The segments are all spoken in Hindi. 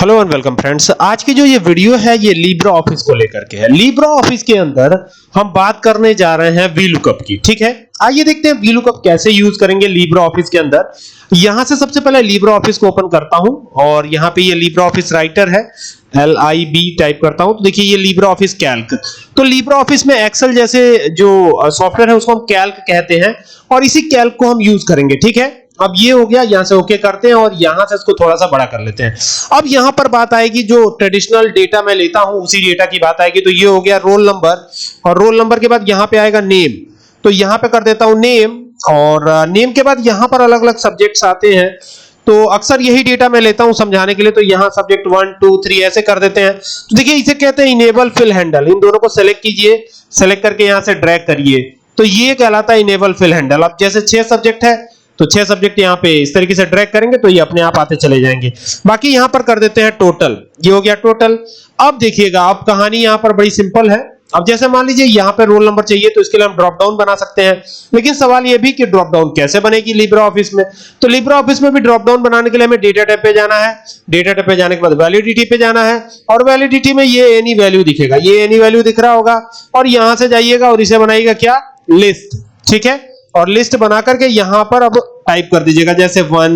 Hello and welcome friends. आज की जो ये वीडियो है ये लिब्रा ऑफिस को लेकर के है। लिब्रा ऑफिस के अंदर हम बात करने जा रहे हैं वीलुकअप की। ठीक है, आइए देखते हैं वीलुकअप कैसे यूज करेंगे लिब्रा ऑफिस के अंदर। यहां से सबसे पहले लिब्रा ऑफिस को ओपन करता हूं और यहां पे ये लिब्रा ऑफिस राइटर है, LIB टाइप करता हूं तो देखिए ये लिब्रा ऑफिस कैल्क। तो लिब्रा ऑफिस में एक्सेल जैसे जो सॉफ्टवेयर है उसको हम कैल्क कहते हैं और इसी कैल्क को हम यूज करेंगे। ठीक है, अब ये हो गया, यहां से ओके करते हैं और यहां से इसको थोड़ा सा बड़ा कर लेते हैं। अब यहां पर बात आएगी, जो ट्रेडिशनल डेटा मैं लेता हूं उसी डेटा की बात आएगी। तो ये हो गया रोल नंबर और रोल नंबर के बाद यहां पे आएगा नेम। तो यहां पे कर देता हूं नेम और नेम के बाद यहां पर अलग अलग सब्जेक्ट्स आते हैं। तो अक्सर यही डेटा मैं लेता हूं समझाने के लिए। तो यहां सब्जेक्ट 1 2 3 ऐसे कर देते हैं। तो देखिए इसे कहते हैं इनेबल फिल हैंडल। इन दोनों को सेलेक्ट कीजिए, सेलेक्ट करके यहां से ड्रैग करिए तो ये कहलाता है इनेबल फिल हैंडल। अब जैसे 6 सब्जेक्ट है तो 6 सब्जेक्ट यहां पे इस तरीके से ड्रैग करेंगे तो ये अपने आप आते चले जाएंगे। बाकी यहां पर कर देते हैं टोटल। ये हो गया टोटल। अब देखिएगा, अब कहानी यहां पर बड़ी सिंपल है। अब जैसे मान लीजिए यहां पे रोल नंबर चाहिए तो इसके लिए हम ड्रॉप डाउन बना सकते हैं। लेकिन सवाल ये भी कि ड्रॉप डाउन कैसे बनेगी लिब्रा ऑफिस में। तो लिब्रा ऑफिस में भी ड्रॉप डाउन बनाने के लिए हमें डेटा टैब पे जाना है। डेटा टैब पे जाने के बाद वैलिडिटी पे जाना है और वैलिडिटी में ये एनी वैल्यू दिखेगा, ये एनी वैल्यू दिख रहा होगा और यहां से जाइएगा और इसे बनाइएगा क्या, लिस्ट। ठीक है, और लिस्ट बना करके यहां पर अब टाइप कर दीजिएगा, जैसे 1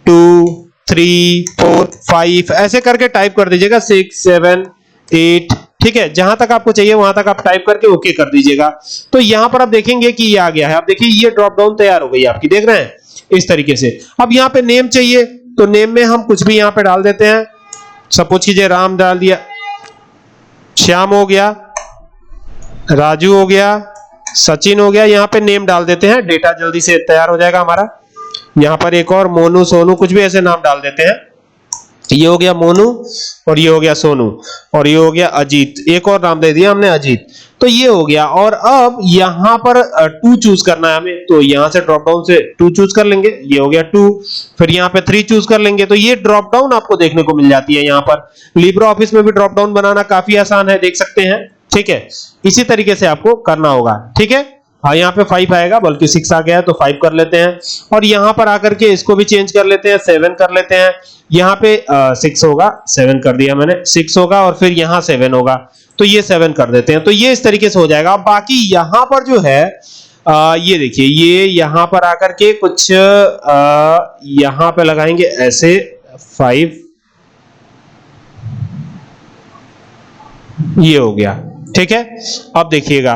2 3 4 5 ऐसे करके टाइप कर दीजिएगा, 6 7 8। ठीक है, जहां तक आपको चाहिए वहां तक आप टाइप करके ओके कर दीजिएगा। तो यहां पर आप देखेंगे कि ये आ गया है। अब देखिए ये ड्रॉप डाउन तैयार हो गई आपकी, देख रहे हैं इस तरीके से। अब यहां पे नेम चाहिए तो नेम में हम कुछ भी यहां पे डाल देते हैं। सपोज कीजिए राम डाल दिया, श्याम हो गया, राजू हो गया, सचिन हो गया। यहां पे नेम डाल देते हैं, डेटा जल्दी से तैयार हो जाएगा हमारा। यहां पर एक और मोनू सोनू कुछ भी ऐसे नाम डाल देते हैं। ये हो गया मोनू और ये हो गया सोनू और ये हो गया अजीत। एक और नाम दे दिया हमने अजीत। तो ये हो गया। और अब यहां पर 2 चूज करना है हमें। तो यहां से ड्रॉप डाउन से 2 चूज कर लेंगे, ये हो गया 2। फिर यहां पे 3 चूज कर लेंगे तो ये ड्रॉप डाउन आपको देखने को मिल जाती है। यहां पर लिब्रा ऑफिस में भी ड्रॉप डाउन बनाना काफी आसान है, देख सकते हैं। ठीक है, इसी तरीके से आपको करना होगा। ठीक है, हाँ यहाँ पे 5 आएगा, बल्कि 6 आ गया है तो 5 कर लेते हैं और यहां पर आकर के इसको भी चेंज कर लेते हैं, 7 कर लेते हैं। यहां पे 6 होगा, 7 कर दिया मैंने, 6 होगा और फिर यहां 7 होगा तो ये 7 कर देते हैं। तो ये इस तरीके से हो जाएगा। अब बाकी यहां पर जो है ये देखिए, ये यहां पर आकर के कुछ यहां पे लगाएंगे ऐसे 5, ये हो गया। ठीक है, अब देखिएगा,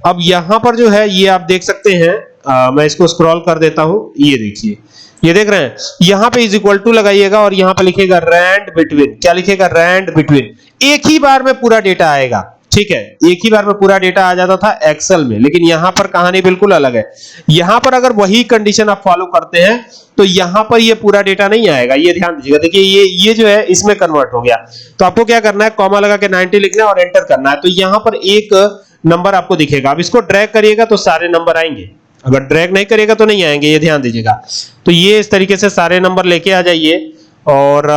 अब यहां पर जो है ये आप देख सकते हैं, मैं इसको स्क्रॉल कर देता हूं। ये देखिए, ये देख रहे हैं, यहां पे इज इक्वल टू लगाइएगा और यहां पे लिखेगा रैंड बिटवीन। क्या लिखेगा, रैंड बिटवीन। एक ही बार में पूरा डेटा आएगा। ठीक है, एक ही बार में पूरा डेटा आ जाता था एक्सेल में, लेकिन यहां पर कहानी बिल्कुल अलग है। यहां पर अगर वही कंडीशन आप फॉलो करते हैं तो यहां पर ये पूरा डेटा नहीं आएगा। ये ध्यान दीजिएगा, देखिए ये जो है इसमें कन्वर्ट हो गया। तो आपको क्या करना है, कॉमा लगा के 90 लिखना है और एंटर करना है। तो यहां पर एक नंबर आपको दिखेगा। अब इसको ड्रैग करिएगा तो सारे नंबर आएंगे, अगर ड्रैग नहीं करिएगा तो नहीं आएंगे, ये ध्यान दीजिएगा। तो ये इस तरीके से सारे नंबर लेके आ जाइए और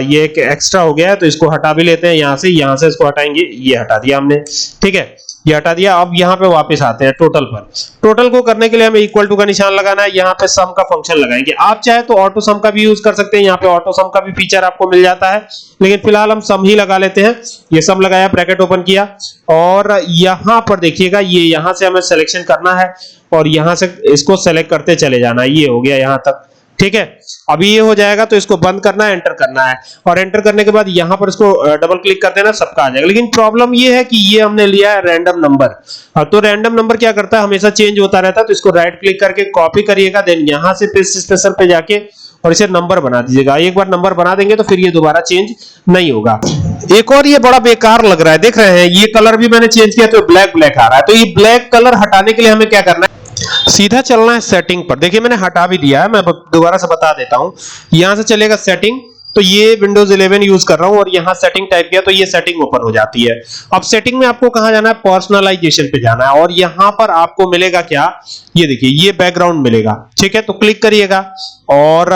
ये एक एक्स्ट्रा हो गया है तो इसको हटा भी लेते हैं। यहां से इसको हटाएंगे, ये हटा दिया हमने। ठीक है, ये हटा दिया। अब यहां पे वापस आते हैं टोटल पर। टोटल को करने के लिए हमें इक्वल टू का निशान लगाना है, यहां पे सम का फंक्शन लगाएंगे। आप चाहे तो ऑटो सम का भी यूज कर सकते हैं, यहां पे ऑटो सम का भी फीचर आपको मिल जाता है, लेकिन फिलहाल हम सम ही लगा लेते हैं। ये सम लगाया, ब्रैकेट ओपन किया और यहां पर देखिएगा, ये यहां से हमें सिलेक्शन करना है और यहां से इसको सेलेक्ट करते चले जाना है। ये हो गया यहां तक। ठीक है, अभी ये हो जाएगा तो इसको बंद करना है, एंटर करना है और एंटर करने के बाद यहां पर इसको डबल क्लिक कर देना, सबका आ जाएगा। लेकिन प्रॉब्लम ये है कि ये हमने लिया है रैंडम नंबर। तो रैंडम नंबर क्या करता है, हमेशा चेंज होता रहता है। तो इसको राइट क्लिक करके कॉपी करिएगा, देन यहां से पेस्ट स्पेशल पे जाके और इसे नंबर बना दीजिएगा। एक बार नंबर बना देंगे तो फिर ये दोबारा चेंज नहीं होगा। एक और ये बड़ा बेकार लग रहा है, देख रहे हैं, ये कलर भी मैंने चेंज किया तो ब्लैक आ रहा है। तो ये ब्लैक कलर हटाने के लिए हमें क्या करना है, सीधा चलना है सेटिंग पर। देखिए मैंने हटा भी दिया है, मैं दोबारा से बता देता हूं। यहां से चलेगा सेटिंग, तो ये विंडोज 11 यूज कर रहा हूं और यहां सेटिंग टाइप किया तो ये सेटिंग ओपन हो जाती है। अब सेटिंग में आपको कहां जाना है, पर्सनलाइजेशन पे जाना है और यहां पर आपको मिलेगा क्या, ये देखिए ये बैकग्राउंड मिलेगा। ठीक है, तो क्लिक करिएगा और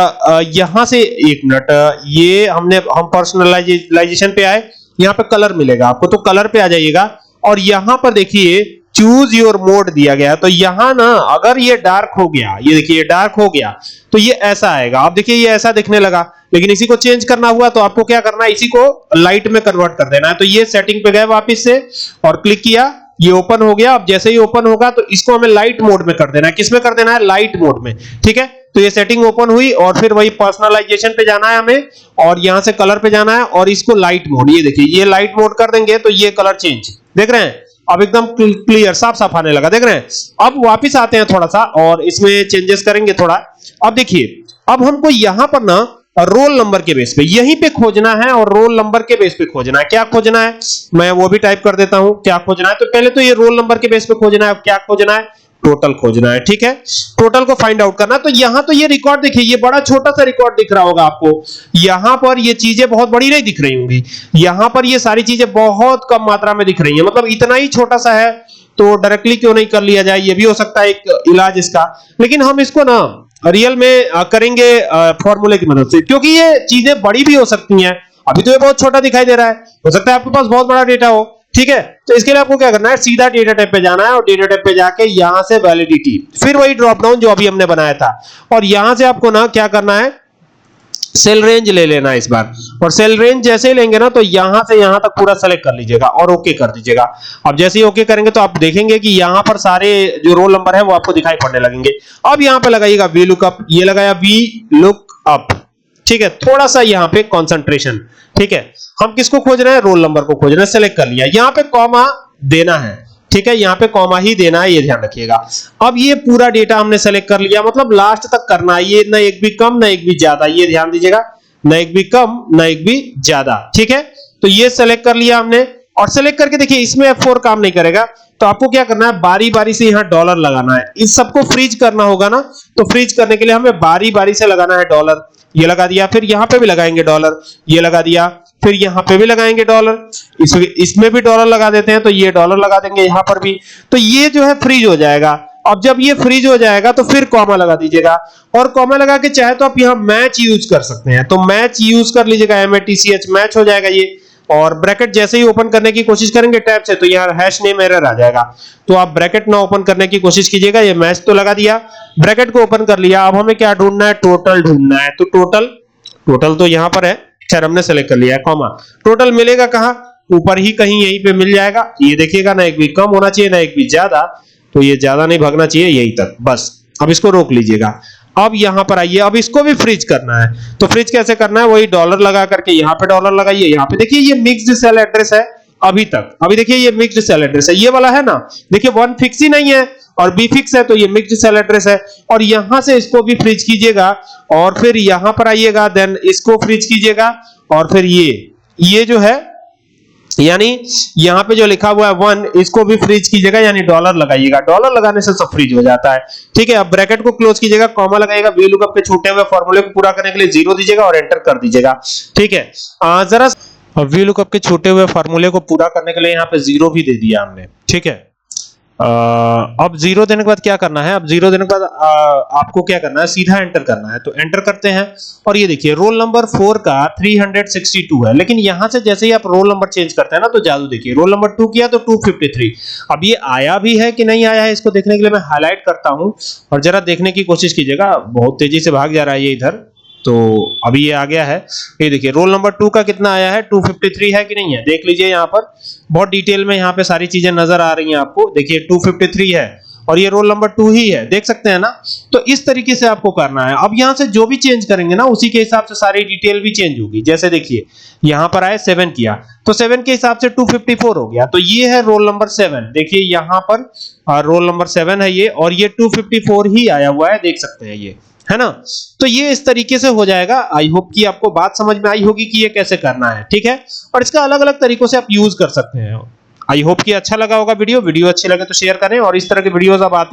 यहां से एक मिनट, ये हम पर्सनलाइजेशन पे आए, यहां पे कलर मिलेगा आपको, तो कलर पे आ जाइएगा और यहां पर देखिए चूज योर मोड दिया गया, तो यहां ना अगर ये डार्क हो गया, ये देखिए ये डार्क हो गया, तो ये ऐसा आएगा। अब देखिए ये ऐसा दिखने लगा, लेकिन इसी को चेंज करना हुआ तो आपको क्या करना है, इसी को लाइट में कन्वर्ट कर देना है। तो ये सेटिंग पे गए वापस से और क्लिक किया, ये ओपन हो गया। अब जैसे ही ओपन होगा तो इसको हमें लाइट मोड में कर देना है। किस में कर देना है, लाइट मोड में, ठीक है। तो ये सेटिंग ओपन हुई और फिर वही पर्सनलाइजेशन पे जाना है हमें और यहां से कलर पे जाना है और इसको लाइट मोड, ये देखिए ये लाइट मोड कर देंगे तो ये कलर चेंज, देख रहे हैं, अब एकदम क्लियर साफ साफ आने लगा, देख रहे हैं। अब वापस आते हैं थोड़ा सा और इसमें चेंजेस करेंगे थोड़ा। अब देखिए अब हमको यहां पर ना रोल नंबर के बेस पे यहीं पे खोजना है और रोल नंबर के बेस पे खोजना है। क्या खोजना है, मैं वो भी टाइप कर देता हूं, क्या खोजना है। तो पहले तो ये रोल नंबर के बेस पे खोजना है, क्या खोजना है, टोटल खोजना है, ठीक है। टोटल को फाइंड आउट करना। तो यहां तो ये रिकॉर्ड देखिए, ये बड़ा छोटा सा रिकॉर्ड दिख रहा होगा आपको, यहां पर ये चीजें बहुत बड़ी नहीं दिख रही होंगी, यहां पर ये सारी चीजें बहुत कम मात्रा में दिख रही हैं, मतलब इतना ही छोटा सा है। तो डायरेक्टली क्यों नहीं कर लिया जाए, ये भी हो सकता है एक इलाज इसका। लेकिन हम इसको ना रियल में करेंगे फॉर्मूले की मदद से, क्योंकि ये चीजें बड़ी भी हो सकती हैं। अभी तो ये बहुत छोटा दिखाई दे रहा है, हो सकता है आपके पास बहुत बड़ा डेटा हो, ठीक है। तो इसके लिए आपको क्या करना है, सीधा डेटा टाइप पे जाना है और डेटा टाइप पे जाके यहां से वैलिडिटी, फिर वही ड्रॉप डाउन जो अभी हमने बनाया था, और यहां से आपको ना क्या करना है, सेल रेंज ले लेना है इस बार। और सेल रेंज जैसे ही लेंगे ना तो यहां से यहां तक पूरा सेलेक्ट कर लीजिएगा और ओके कर दीजिएगा। अब जैसे ही ओके करेंगे तो आप देखेंगे कि यहां पर सारे जो रोल नंबर है वो आपको दिखाई पड़ने लगेंगे। अब यहां पे लगाइएगा वी लुकअप, ये लगाया वी लुक अप, ठीक है। थोड़ा सा यहां पे कंसंट्रेशन, ठीक है। हम किसको खोज रहे हैं, रोल नंबर को खोज रहे हैं, सेलेक्ट कर लिया। यहां पे कॉमा देना है, ठीक है, यहां पे कॉमा ही देना है, ये ध्यान रखिएगा। अब ये पूरा डेटा हमने सेलेक्ट कर लिया, मतलब लास्ट तक करना है, ये ना एक भी कम ना एक भी ज्यादा, ये ध्यान दीजिएगा, ना एक भी कम ना एक भी ज्यादा, ठीक है। तो ये सेलेक्ट कर लिया हमने और सेलेक्ट करके देखिए इसमें F4 काम नहीं करेगा, तो आपको क्या करना है, बारी बारी से यहां डॉलर लगाना है। इस सबको फ्रीज करना होगा ना, तो फ्रीज करने के लिए हमें बारी बारी से लगाना है डॉलर। ये लगा दिया, फिर यहां पे भी लगाएंगे डॉलर, ये लगा दिया, फिर यहां पे भी लगाएंगे डॉलर, इसमें भी डॉलर लगा देते हैं, तो ये डॉलर लगा देंगे यहां पर भी। तो ये जो है फ्रीज हो जाएगा। अब जब ये फ्रीज हो जाएगा तो फिर कॉमा लगा दीजिएगा, और कॉमा लगा के चाहे तो आप यहां मैच यूज कर सकते हैं, तो मैच यूज कर लीजिएगा, MATCH मैच हो जाएगा ये। और ब्रैकेट जैसे ही ओपन करने की कोशिश करेंगे टैब से तो यहां हैश नेम एरर आ जाएगा, तो आप ब्रैकेट ना ओपन करने की कोशिश कीजिएगा। ये मैच तो लगा दिया, ब्रैकेट को ओपन कर लिया। अब हमें क्या ढूंढना है, टोटल ढूंढना है। तो टोटल तो यहां पर है, खैर हमने सेलेक्ट कर लिया है, कॉमा। टोटल मिलेगा कहां, ऊपर ही कहीं यहीं पे मिल जाएगा। ये देखिएगा ना एक भी कम होना चाहिए ना एक भी ज्यादा, तो ये ज्यादा नहीं भागना चाहिए, यहीं तक बस। अब इसको रोक लीजिएगा। अब यहां पर आइए, अब इसको भी फ्रीज करना है। तो फ्रीज कैसे करना है, वही डॉलर लगा करके यहां पे डॉलर लगाइए। यहां पे देखिए ये मिक्स्ड सेल एड्रेस है अभी तक, अभी देखिए ये मिक्स्ड सेल एड्रेस है, ये वाला है ना, देखिए वन फिक्स ही नहीं है और बी फिक्स है, तो ये मिक्स्ड सेल एड्रेस है। और यहां से इसको भी फ्रीज कीजिएगा और फिर यहां पर आइएगा, देन इसको फ्रीज कीजिएगा और फिर ये जो है, यानी यहां पे जो लिखा हुआ है 1, इसको भी फ्रीज कीजिएगा, यानी डॉलर लगाइएगा। डॉलर लगाने से सब फ्रीज हो जाता है, ठीक है। अब ब्रैकेट को क्लोज कीजिएगा, कॉमा लगाइएगा, वी लुकअप के छूटे हुए फॉर्मूले को पूरा करने के लिए 0 दीजिएगा और एंटर कर दीजिएगा, ठीक है। जरा वी लुकअप के छूटे हुए फॉर्मूले को पूरा करने के लिए यहाँ पे 0 भी दे दिया हमने, ठीक है। अब 0 देने के बाद क्या करना है, अब 0 देने के बाद आपको क्या करना है, सीधा एंटर करना है। तो एंटर करते हैं और ये देखिए रोल नंबर 4 का 362 है, लेकिन यहां से जैसे ही आप रोल नंबर चेंज करते हैं ना तो जादू देखिए, रोल नंबर 2 किया तो 253। अब ये आया भी है कि नहीं आया है, इसको देखने के लिए मैं हाईलाइट करता हूं और जरा देखने की कोशिश कीजिएगा। बहुत तेजी से भाग जा रहा है ये इधर, तो अभी ये आ गया है। ये देखिए रोल नंबर 2 का कितना आया है, 253 है कि नहीं है, देख लीजिए। यहाँ पर बहुत डिटेल में यहाँ पे सारी चीजें नजर आ रही हैं आपको, देखिए 253 है और ये रोल नंबर 2 ही है, देख सकते हैं ना। तो इस तरीके से आपको करना है। अब यहाँ से जो भी चेंज करेंगे ना उसी के हिसाब से सारी डिटेल भी चेंज होगी। जैसे देखिए यहाँ पर आए 7 किया तो 7 के हिसाब से 254 हो गया, तो ये है रोल नंबर 7। देखिए यहाँ पर रोल नंबर 7 है ये, और ये 254 ही आया हुआ है, देख सकते हैं ये, है ना। तो ये इस तरीके से हो जाएगा। आई होप कि आपको बात समझ में आई होगी कि ये कैसे करना है, ठीक है। और इसका अलग अलग तरीकों से आप यूज कर सकते हैं। आई होप कि अच्छा लगा होगा वीडियो अच्छी लगे तो शेयर करें, और इस तरह की वीडियोस अब आती